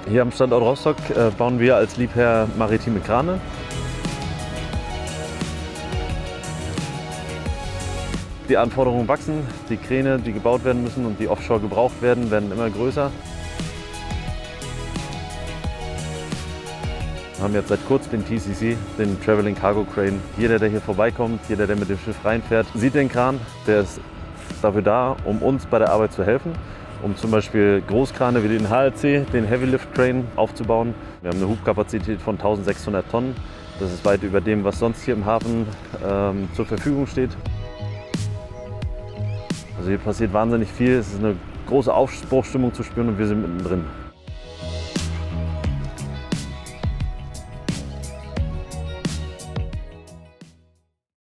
Hier am Standort Rostock bauen wir als Liebherr maritime Krane. Die Anforderungen wachsen, die Kräne, die gebaut werden müssen und die offshore gebraucht werden, werden immer größer. Wir haben jetzt seit kurzem den TCC, den Traveling Cargo Crane. Jeder, der hier vorbeikommt, jeder, der mit dem Schiff reinfährt, sieht den Kran. Der ist dafür da, um uns bei der Arbeit zu helfen, um zum Beispiel Großkrane wie den HLC, den Heavy Lift Crane, aufzubauen. Wir haben eine Hubkapazität von 1600 Tonnen. Das ist weit über dem, was sonst hier im Hafen zur Verfügung steht. Also hier passiert wahnsinnig viel. Es ist eine große Aufbruchsstimmung zu spüren und wir sind mittendrin.